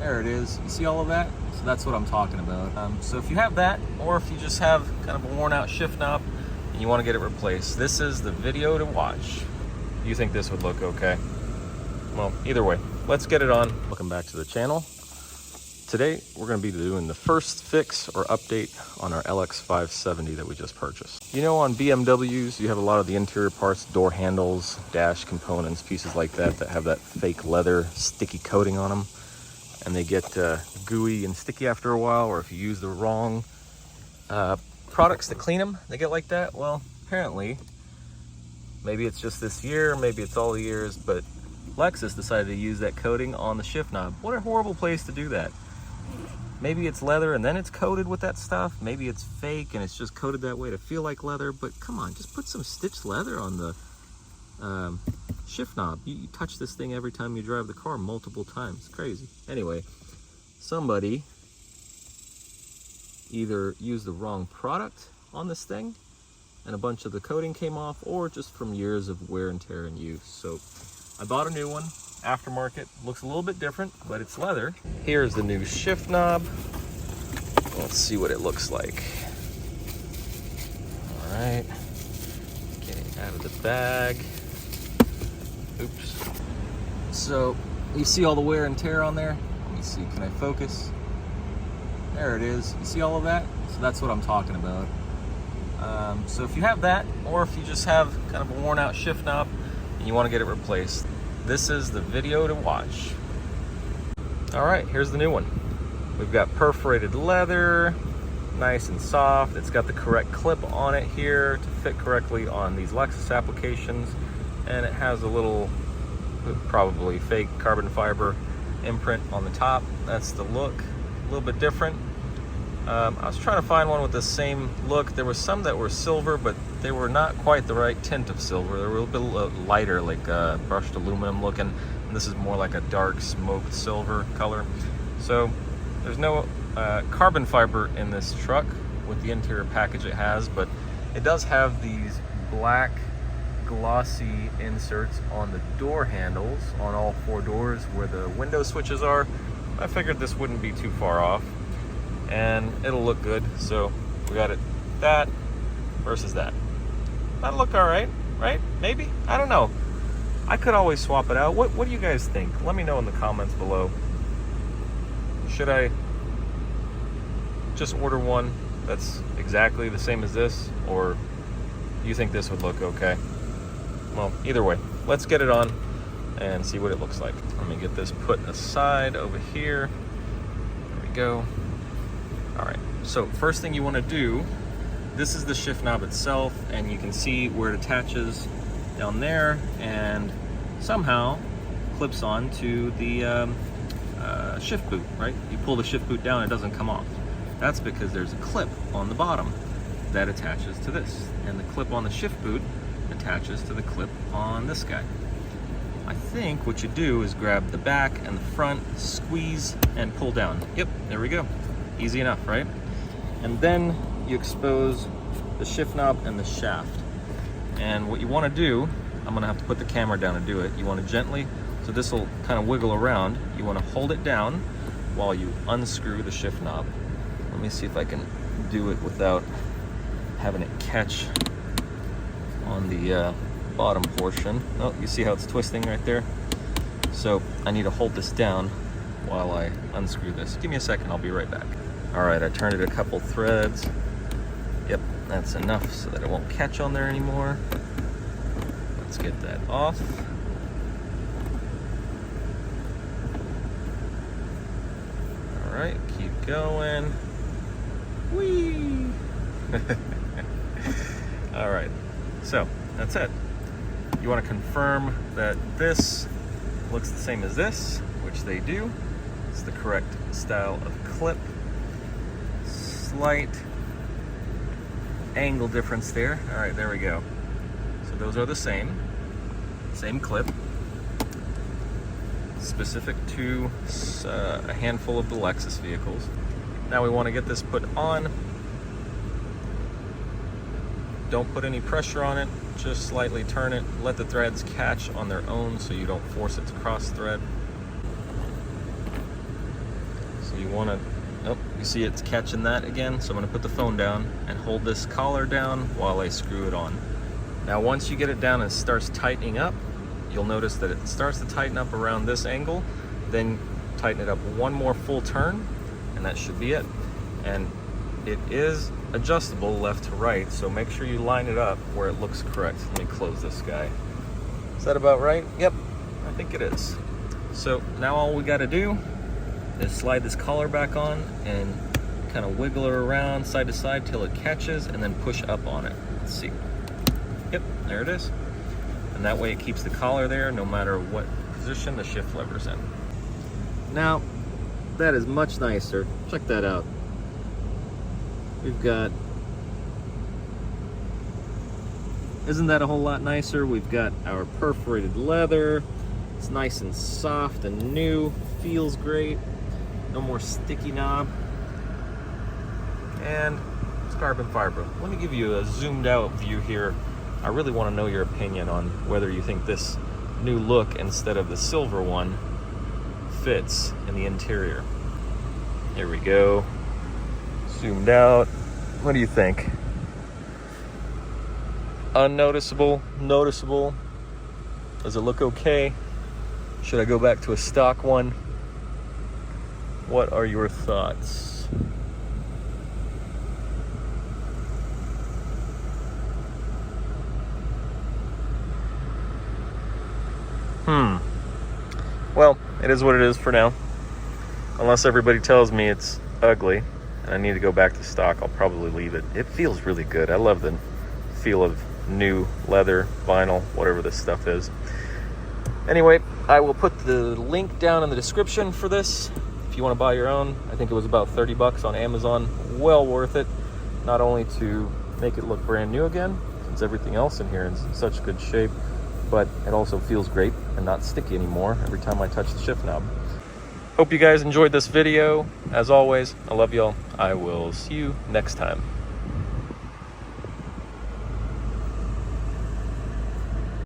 There it is. You see all of that? So that's what I'm talking about. So if you have that, or if you just have kind of a worn out shift knob and you want to get it replaced, this is the video to watch. You think this would look okay? Well, either way, let's get it on. Welcome back to the channel. Today, we're going to be doing the first fix or update on our LX570 that we just purchased. You know, on BMWs, you have a lot of the interior parts, door handles, dash components, pieces like that that have that fake leather sticky coating on them. And they get gooey and sticky after a while, or if you use the wrong products to clean them, they get like that. Well, apparently, maybe it's just this year, maybe it's all the years, but Lexus decided to use that coating on the shift knob. What a horrible place to do that. Maybe it's leather and then it's coated with that stuff. Maybe it's fake and it's just coated that way to feel like leather, but come on, just put some stitched leather on the shift knob. You touch this thing every time you drive the car multiple times. Crazy. Anyway, somebody either used the wrong product on this thing and a bunch of the coating came off, or just from years of wear and tear and use. So I bought a new one, aftermarket. Looks a little bit different, but it's leather. Here's the new shift knob. Let's see what it looks like. All right, getting out of the bag. Oops. So you see all the wear and tear on there? Let me see, can I focus? There it is. You see all of that? So that's what I'm talking about. So if you have that, or if you just have kind of a worn out shift knob and you want to get it replaced, this is the video to watch. All right, here's the new one. We've got perforated leather, nice and soft. It's got the correct clip on it here to fit correctly on these Lexus applications. And it has a little, probably fake carbon fiber imprint on the top. That's the look, a little bit different. I was trying to find one with the same look. There was some that were silver, but they were not quite the right tint of silver. They were a little bit lighter, like brushed aluminum looking. And this is more like a dark smoked silver color. So there's no carbon fiber in this truck with the interior package it has, but it does have these black glossy inserts on the door handles on all four doors where the window switches are. I figured this wouldn't be too far off and it'll look good. So we got it, that versus that. That'll look all right, right? Maybe, I don't know. I could always swap it out. What do you guys think? Let me know in the comments below. Should I just order one that's exactly the same as this, or do you think this would look okay? Well, either way, let's get it on and see what it looks like. Let me get this put aside over here. There we go. All right, so first thing you want to do, this is the shift knob itself, and you can see where it attaches down there and somehow clips on to the shift boot, right? You pull the shift boot down, it doesn't come off. That's because there's a clip on the bottom that attaches to this, and the clip on the shift boot attaches to the clip on this guy. I think what you do is grab the back and the front, squeeze and pull down. Yep, there we go. Easy enough, right? And then you expose the shift knob and the shaft. And what you want to do, I'm going to have to put the camera down to do it. You want to gently, so this will kind of wiggle around. You want to hold it down while you unscrew the shift knob. Let me see if I can do it without having it catch on the bottom portion. Oh, you see how it's twisting right there? So I need to hold this down while I unscrew this. Give me a second, I'll be right back. All right, I turned it a couple threads. Yep, that's enough so that it won't catch on there anymore. Let's get that off. All right, keep going. Whee! All right, so that's it. You want to confirm that this looks the same as this, which they do. It's the correct style of clip. Slight angle difference there. All right, there we go. So those are the same clip, specific to a handful of the Lexus vehicles. Now we want to get this put on. Don't put any pressure on it, just slightly turn it, let the threads catch on their own so you don't force it to cross thread. you want to, oh, you see it's catching that again. So I'm going to put the phone down and hold this collar down while I screw it on. Now once you get it down and it starts tightening up, you'll notice that it starts to tighten up around this angle, then tighten it up one more full turn, and that should be it. And it is adjustable left to right, so make sure you line it up where it looks correct. Let me close this guy. Is that about right? Yep, I think it is. So now all we got to do is slide this collar back on and kind of wiggle it around side to side till it catches, and then push up on it. Let's see. Yep, there it is. And that way it keeps the collar there no matter what position the shift lever's in. Now, that is much nicer. Check that out. We've got, isn't that a whole lot nicer? We've got our perforated leather. It's nice and soft and new. Feels great. No more sticky knob. And it's carbon fiber. Let me give you a zoomed out view here. I really want to know your opinion on whether you think this new look instead of the silver one fits in the interior. Here we go. Zoomed out. What do you think? Unnoticeable? Noticeable? Does it look okay? Should I go back to a stock one? What are your thoughts? Well, it is what it is for now. Unless everybody tells me it's ugly and I need to go back to stock, I'll probably leave it. It feels really good. I love the feel of new leather, vinyl, whatever this stuff is. Anyway, I will put the link down in the description for this if you want to buy your own. I think it was about 30 bucks on Amazon. Well worth it. Not only to make it look brand new again, since everything else in here is in such good shape, but it also feels great and not sticky anymore every time I touch the shift knob. Hope you guys enjoyed this video. As always, I love y'all. I will see you next time.